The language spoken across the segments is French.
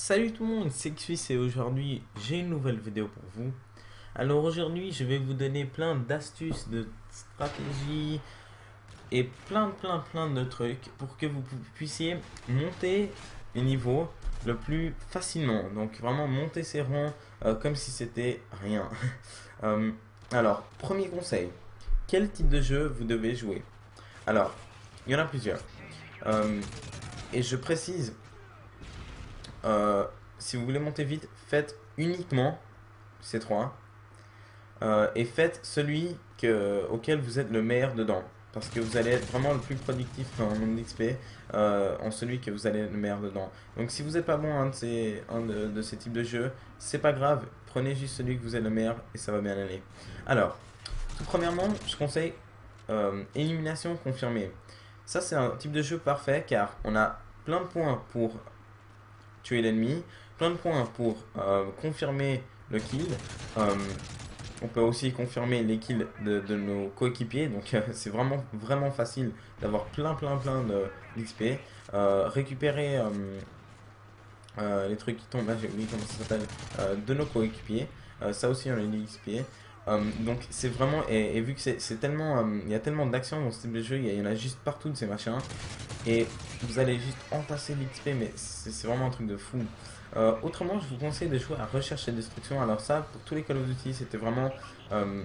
Salut tout le monde, c'est Xus et aujourd'hui j'ai une nouvelle vidéo pour vous. Alors aujourd'hui je vais vous donner plein d'astuces, de stratégies et plein de trucs pour que vous puissiez monter les niveaux le plus facilement. Donc vraiment monter ses rangs comme si c'était rien. Euh, alors, premier conseil, quel type de jeu vous devez jouer? Alors, il y en a plusieurs. Euh, et je précise, euh, si vous voulez monter vite, faites uniquement C3 et faites celui auquel vous êtes le meilleur dedans. Parce que vous allez être vraiment le plus productif en nombre d'XP en celui que vous allez être le meilleur dedans. Donc si vous n'êtes pas bon à un de ces types de jeux, c'est pas grave, prenez juste celui que vous êtes le meilleur et ça va bien aller. Alors, tout premièrement, je conseille élimination confirmée. Ça c'est un type de jeu parfait car on a plein de points pour tuer l'ennemi, plein de points pour confirmer le kill. Euh, on peut aussi confirmer les kills de nos coéquipiers, donc c'est vraiment facile d'avoir plein d'XP. Récupérer les trucs qui tombent, là j'ai oublié comment ça s'appelle, de nos coéquipiers. Ça aussi on a une XP. Donc c'est vraiment, et vu que c'est tellement, il y a tellement d'actions dans ce type de jeu, il y en a juste partout de ces machins. Et vous allez juste entasser l'XP, mais c'est vraiment un truc de fou. Autrement, je vous conseille de jouer à Recherche et Destruction. Alors ça, pour tous les Call of Duty, c'était vraiment euh,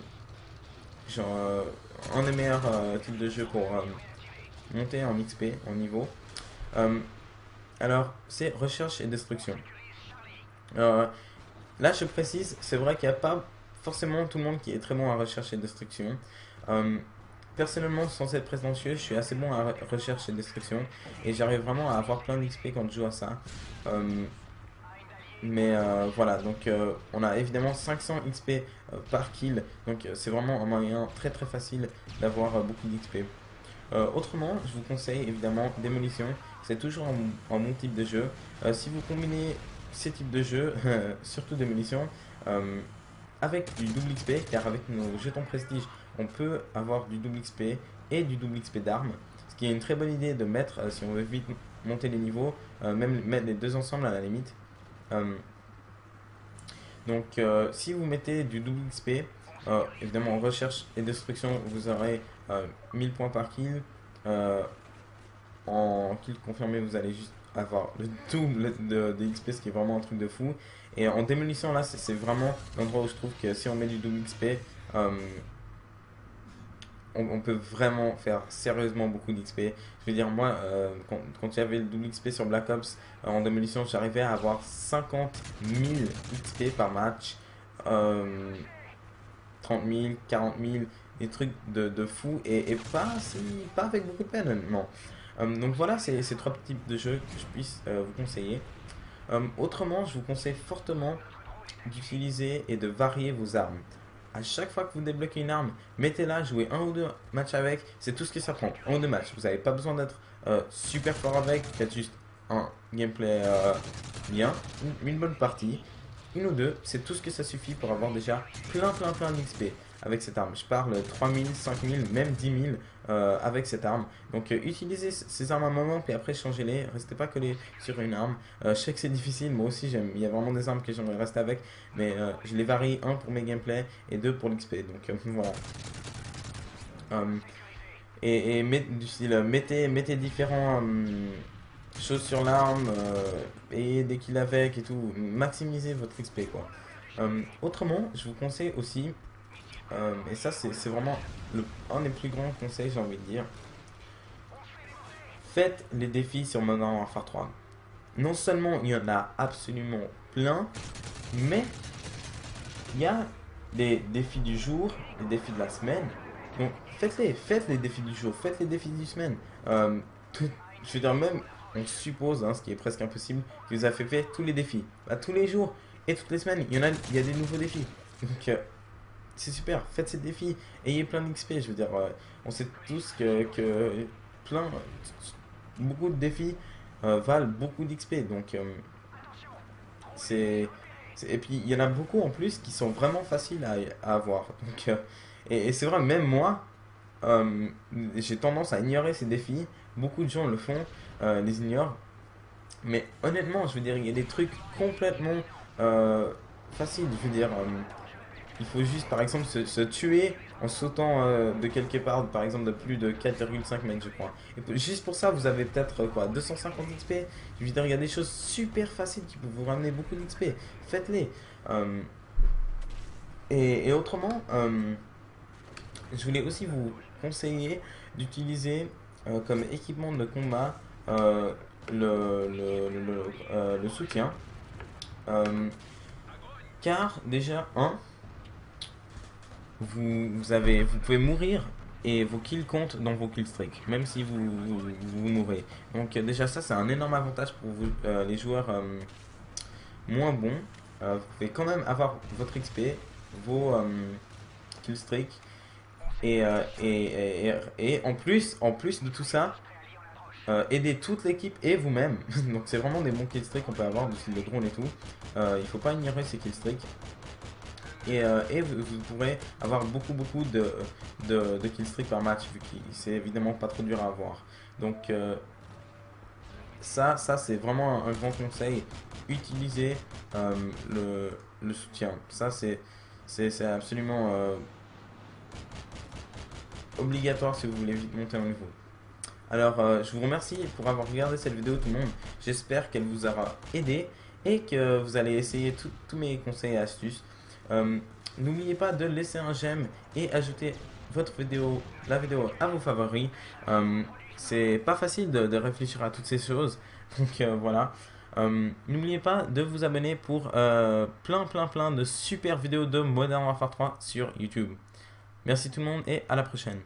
genre, un des meilleurs types de jeux pour monter en XP, en niveau. Euh, alors, c'est Recherche et Destruction. Euh, Là, je précise, c'est vrai qu'il n'y a pas forcément tout le monde qui est très bon à Recherche et Destruction. Euh, Personnellement, sans être prétentieux, je suis assez bon à Recherche et Destruction. Et j'arrive vraiment à avoir plein d'XP quand je joue à ça. Euh, mais voilà, donc on a évidemment 500 XP par kill, donc c'est vraiment un moyen très facile d'avoir beaucoup d'XP. Autrement, je vous conseille évidemment Démolition, c'est toujours un bon type de jeu. Si vous combinez ces types de jeux, surtout Démolition, euh, avec du double XP, car avec nos jetons prestige, on peut avoir du double XP et du double XP d'armes, ce qui est une très bonne idée de mettre si on veut vite monter les niveaux, même mettre les deux ensemble à la limite. Euh, si vous mettez du double XP, évidemment en recherche et destruction, vous aurez 1000 points par kill. Euh, En kill confirmé, vous allez juste avoir le double de XP, ce qui est vraiment un truc de fou. Et en démolition, là, c'est vraiment l'endroit où je trouve que si on met du double XP, euh, on peut vraiment faire sérieusement beaucoup d'XP. Je veux dire, moi, quand il y avait le double XP sur Black Ops en démolition, j'arrivais à avoir 50 000 XP par match, euh, 30 000, 40 000, des trucs de fou et pas avec beaucoup de peine, non. Donc voilà, c'est ces trois types de jeux que je puisse vous conseiller. Autrement, je vous conseille fortement d'utiliser et de varier vos armes. À chaque fois que vous débloquez une arme, mettez-la, jouez un ou deux matchs avec, c'est tout ce que ça prend. Un ou deux matchs, vous n'avez pas besoin d'être super fort avec, faites juste un gameplay bien, une bonne partie, une ou deux, c'est tout ce que ça suffit pour avoir déjà plein d'XP avec cette arme. Je parle 3000, 5000, même 10 000 avec cette arme. Donc utilisez ces armes un moment, puis après changez-les. Restez pas collés sur une arme. Je sais que c'est difficile, moi aussi j'aime. Il y a vraiment des armes que j'aimerais rester avec, mais je les varie, un pour mes gameplays et deux pour l'XP. Donc voilà. Euh, du style, mettez différents choses sur l'arme et des kills avec et tout. Maximisez votre XP quoi. Autrement, je vous conseille aussi, et ça c'est vraiment un des plus grands conseils, j'ai envie de dire, faites les défis sur Modern Warfare 3. Non seulement il y en a absolument plein, mais il y a des défis du jour, des défis de la semaine. Donc faites les défis du jour, faites les défis du semaine. Euh, je veux dire même, on suppose, hein, ce qui est presque impossible, que vous avez fait tous les défis. Bah, tous les jours et toutes les semaines, il y a des nouveaux défis. Donc c'est super, faites ces défis, ayez plein d'XP. Je veux dire, on sait tous que plein, beaucoup de défis valent beaucoup d'XP. Donc c'est et puis il y en a beaucoup en plus qui sont vraiment faciles à avoir. Donc, et c'est vrai, même moi, j'ai tendance à ignorer ces défis. Beaucoup de gens le font, les ignorent. Mais honnêtement, je veux dire, il y a des trucs complètement faciles. Je veux dire, il faut juste, par exemple, se tuer en sautant de quelque part, par exemple, de plus de 4,5 mètres, je crois. Et juste pour ça, vous avez peut-être quoi, 250 XP. Je veux dire, il y a des choses super faciles qui peuvent vous ramener beaucoup d'XP. Faites-les. Euh, et autrement, je voulais aussi vous conseiller d'utiliser comme équipement de combat le soutien. Euh, car déjà, vous pouvez mourir et vos kills comptent dans vos killstreaks, même si vous mourrez. Donc déjà ça c'est un énorme avantage pour vous, les joueurs moins bons. Vous pouvez quand même avoir votre XP, vos killstreaks et en plus de tout ça, aider toute l'équipe et vous-même. Donc c'est vraiment des bons killstreaks qu'on peut avoir, du style de drone et tout. Il faut pas ignorer ces killstreaks. Et vous pourrez avoir beaucoup de killstreaks par match, vu que c'est évidemment pas trop dur à avoir. Donc ça c'est vraiment un grand conseil. Utilisez le soutien. Ça c'est absolument obligatoire si vous voulez vite monter en niveau. Alors, je vous remercie pour avoir regardé cette vidéo tout le monde. J'espère qu'elle vous aura aidé et que vous allez essayer tous mes conseils et astuces. Euh, N'oubliez pas de laisser un j'aime et ajouter la vidéo à vos favoris. C'est pas facile de réfléchir à toutes ces choses. Donc voilà. N'oubliez pas de vous abonner pour plein de super vidéos de Modern Warfare 3 sur YouTube. Merci tout le monde et à la prochaine.